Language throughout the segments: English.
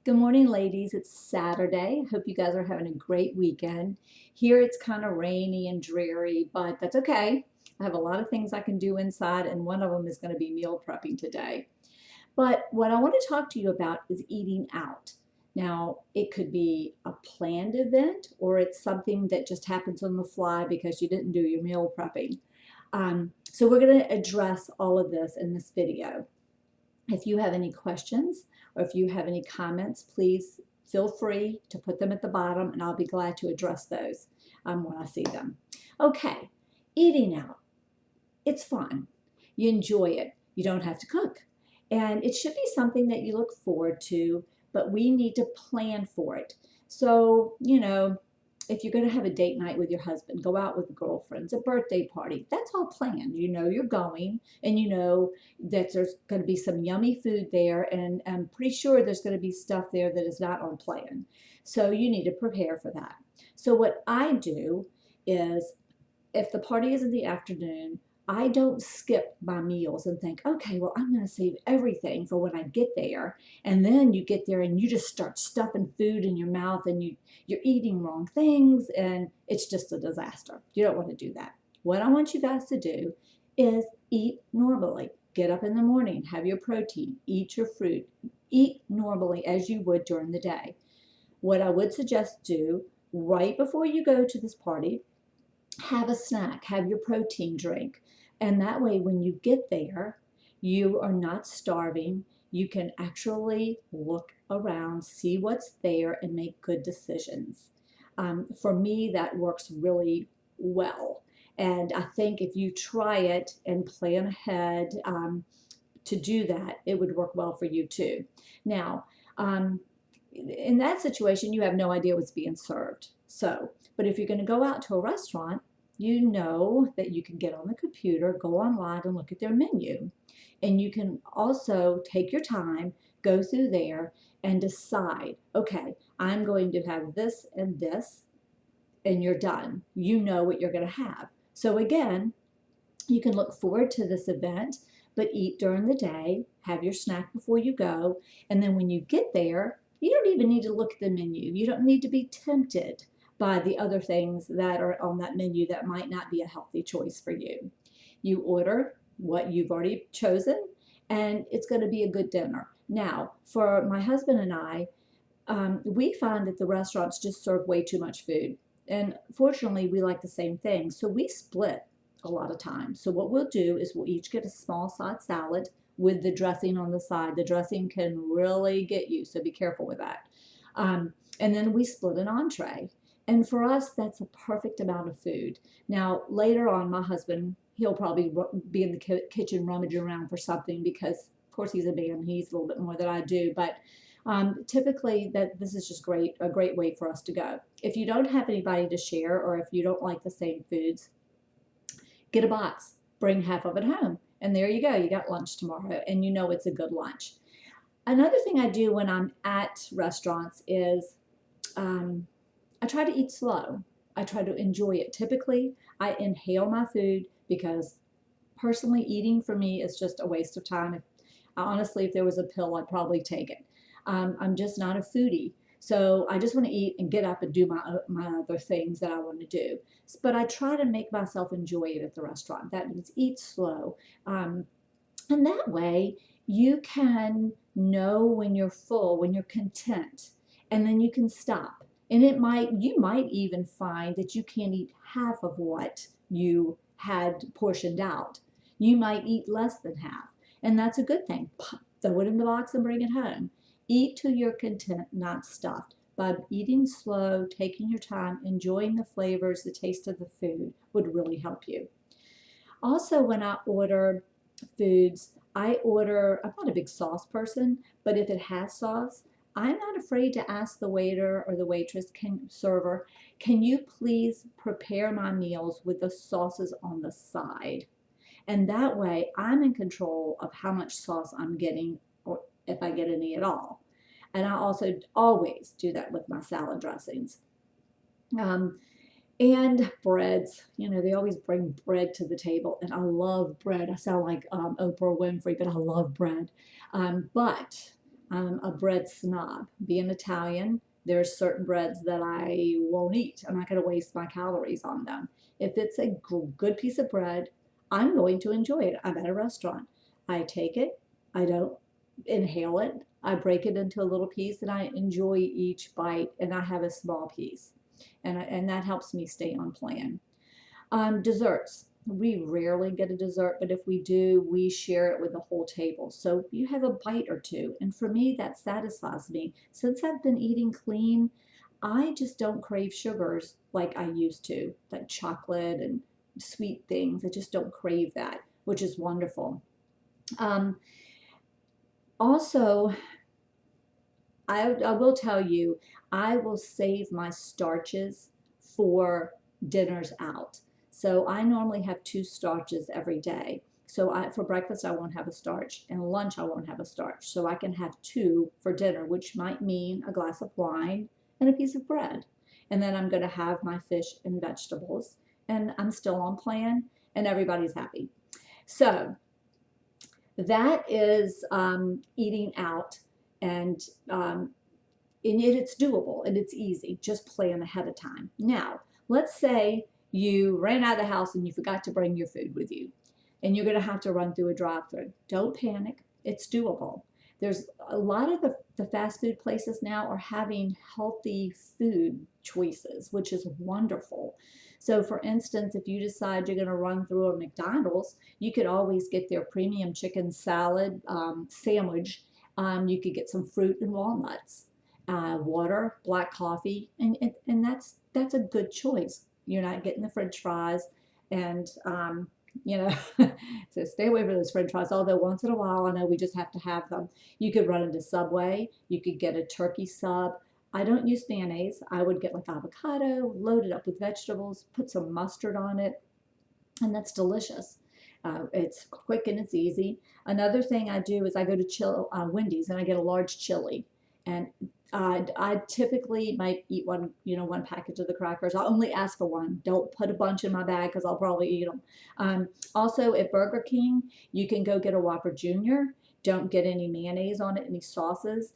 Good morning, ladies. It's Saturday. Hope you guys are having a great weekend. Here it's kind of rainy and dreary, but that's okay. I have a lot of things I can do inside, and one of them is going to be meal prepping today. But what I want to talk to you about is eating out. Now, it could be a planned event or it's something that just happens on the fly because you didn't do your meal prepping. So we're going to address all of this in this video. If you have any questions or if you have any comments, please feel free to put them at the bottom and I'll be glad to address those when I see them. Okay, eating out. It's fun. You enjoy it. You don't have to cook. And it should be something that you look forward to, but we need to plan for it. So, if you're going to have a date night with your husband, go out with girlfriends, a birthday party, that's all planned. You know you're going and you know that there's going to be some yummy food there, and I'm pretty sure there's going to be stuff there that is not on plan. So you need to prepare for that. So what I do is if the party is in the afternoon, I don't skip my meals and think, okay, well, I'm going to save everything for when I get there. And then you get there and you just start stuffing food in your mouth and you're eating wrong things and it's just a disaster. You don't want to do that. What I want you guys to do is eat normally. Get up in the morning, have your protein, eat your fruit, eat normally as you would during the day. What I would suggest do right before you go to this party, have a snack, have your protein drink. And that way, when you get there, you are not starving. You can actually look around, see what's there, and make good decisions. For me, that works really well. And I think if you try it and plan ahead to do that, it would work well for you too. Now, in that situation, you have no idea what's being served. But if you're going to go out to a restaurant, you know that you can get on the computer, go online and look at their menu. And you can also take your time, go through there and decide, okay, I'm going to have this, and you're done. You know what you're going to have. So again, you can look forward to this event, but eat during the day, have your snack before you go, and then when you get there, you don't even need to look at the menu. You don't need to be tempted by the other things that are on that menu that might not be a healthy choice for you. You order what you've already chosen, and it's going to be a good dinner. Now, for my husband and I, we find that the restaurants just serve way too much food. And fortunately, we like the same thing, so we split a lot of times. So what we'll do is we'll each get a small side salad with the dressing on the side. The dressing can really get you, so be careful with that. And then we split an entree. And for us, that's a perfect amount of food. Now, later on, my husband, he'll probably be in the kitchen rummaging around for something because, of course, he's a man. He's a little bit more than I do. But typically, this is just a great way for us to go. If you don't have anybody to share or if you don't like the same foods, get a box. Bring half of it home. And there you go. You got lunch tomorrow, and you know it's a good lunch. Another thing I do when I'm at restaurants is I try to eat slow. I try to enjoy it. Typically, I inhale my food because personally eating for me is just a waste of time. Honestly, if there was a pill, I'd probably take it. I'm just not a foodie. So I just want to eat and get up and do my other things that I want to do. But I try to make myself enjoy it at the restaurant. That means eat slow. And that way you can know when you're full, when you're content, and then you can stop. And you might even find that you can't eat half of what you had portioned out. You might eat less than half, and that's a good thing. Throw it in the box and bring it home. Eat to your content, not stuffed. By eating slow, taking your time, enjoying the flavors, the taste of the food would really help you. Also, when I order foods, I'm not a big sauce person, but if it has sauce, I'm not afraid to ask the waiter or the waitress, server, can you please prepare my meals with the sauces on the side? And that way I'm in control of how much sauce I'm getting or if I get any at all. And I also always do that with my salad dressings. And breads, they always bring bread to the table, and I love bread. I sound like Oprah Winfrey, but I love bread. But I'm a bread snob. Being Italian, there's certain breads that I won't eat. I'm not going to waste my calories on them. If it's a good piece of bread, I'm going to enjoy it. I'm at a restaurant. I take it. I don't inhale it. I break it into a little piece and I enjoy each bite and I have a small piece. And that helps me stay on plan. Desserts. We rarely get a dessert, but if we do, we share it with the whole table. So you have a bite or two. And for me, that satisfies me. Since I've been eating clean, I just don't crave sugars like I used to, like chocolate and sweet things. I just don't crave that, which is wonderful. Um, Also, I will tell you, I will save my starches for dinners out. So I normally have two starches every day. So for breakfast, I won't have a starch, and lunch, I won't have a starch. So I can have two for dinner, which might mean a glass of wine and a piece of bread. And then I'm going to have my fish and vegetables, and I'm still on plan, and everybody's happy. So that is eating out, and it's doable and it's easy. Just plan ahead of time. Now, let's say you ran out of the house and you forgot to bring your food with you, and you're going to have to run through a drive-through. Don't panic. It's doable. There's a lot of the fast food places now are having healthy food choices, which is wonderful. So for instance, if you decide you're going to run through a McDonald's, you could always get their premium chicken salad sandwich. You could get some fruit and walnuts, water, black coffee, and that's a good choice. You're not getting the French fries, and you know, so stay away from those French fries. Although once in a while, I know we just have to have them. You could run into Subway. You could get a turkey sub. I don't use mayonnaise. I would get like avocado, load it up with vegetables, put some mustard on it, and that's delicious. It's quick and it's easy. Another thing I do is I go to Wendy's and I get a large chili, and I typically might eat one package of the crackers. I'll only ask for one. Don't put a bunch in my bag because I'll probably eat them. Also, at Burger King, you can go get a Whopper Jr. Don't get any mayonnaise on it, any sauces.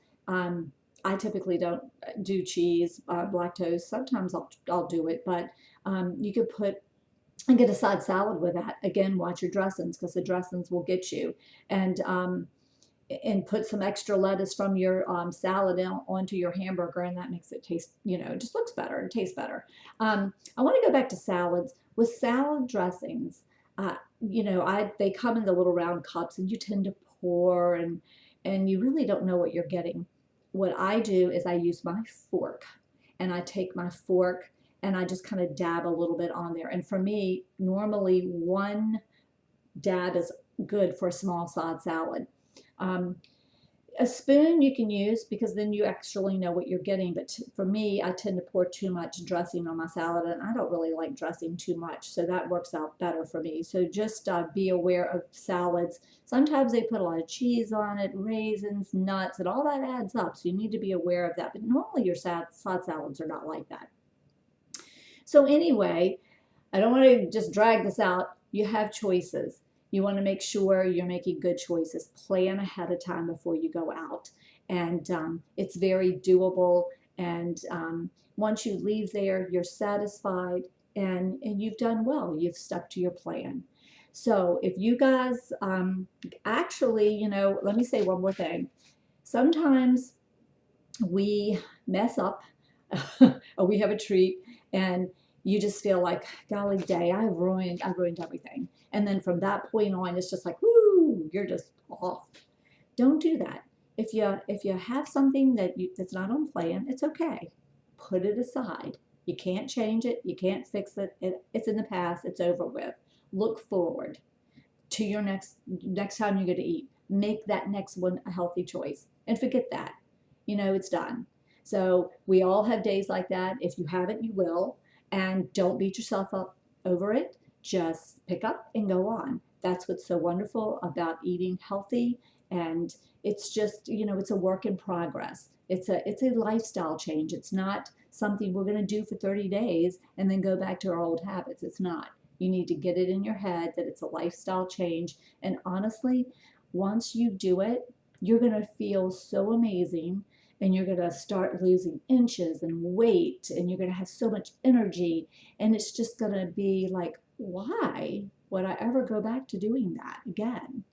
I typically don't do cheese, lactose. Sometimes I'll do it, but you could put and get a side salad with that. Again, watch your dressings because the dressings will get you. And put some extra lettuce from your salad onto your hamburger, and that makes it taste, it just looks better and tastes better. I want to go back to salads. With salad dressings, they come in the little round cups, and you tend to pour, and you really don't know what you're getting. What I do is I use my fork, and I take my fork and I just kind of dab a little bit on there. And for me, normally one dab is good for a small side salad. A spoon you can use because then you actually know what you're getting. But for me, I tend to pour too much dressing on my salad, and I don't really like dressing too much. So that works out better for me. So just be aware of salads. Sometimes they put a lot of cheese on it, raisins, nuts, and all that adds up. So you need to be aware of that. But normally your side salads are not like that. So anyway, I don't want to just drag this out. You have choices. You want to make sure you're making good choices. Plan ahead of time before you go out. And it's very doable. And once you leave there, you're satisfied and you've done well. You've stuck to your plan. So if you guys actually, let me say one more thing. Sometimes we mess up or we have a treat and you just feel like, golly day, I've ruined everything. And then from that point on, it's just like, whoo, you're just off. Don't do that. If you have something that's not on plan, it's okay. Put it aside. You can't change it. You can't fix it. It's in the past. It's over with. Look forward to your next time you're going to eat. Make that next one a healthy choice. And forget that. It's done. So we all have days like that. If you haven't, you will. And don't beat yourself up over it. Just pick up and go on. That's what's so wonderful about eating healthy. And it's just, it's a work in progress. It's a lifestyle change. It's not something we're going to do for 30 days and then go back to our old habits. It's not. You need to get it in your head that it's a lifestyle change. And honestly, once you do it, you're going to feel so amazing, and you're going to start losing inches and weight, and you're going to have so much energy, and it's just going to be like, why would I ever go back to doing that again?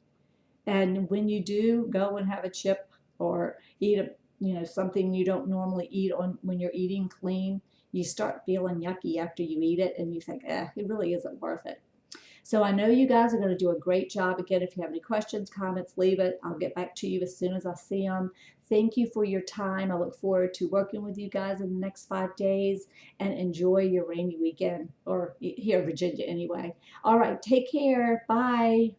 And when you do go and have a chip or eat a, something you don't normally eat on when you're eating clean, you start feeling yucky after you eat it, and you think, it really isn't worth it. So I know you guys are going to do a great job. Again, if you have any questions, comments, leave it. I'll get back to you as soon as I see them. Thank you for your time. I look forward to working with you guys in the next 5 days, and enjoy your rainy weekend, or here in Virginia anyway. All right, take care. Bye.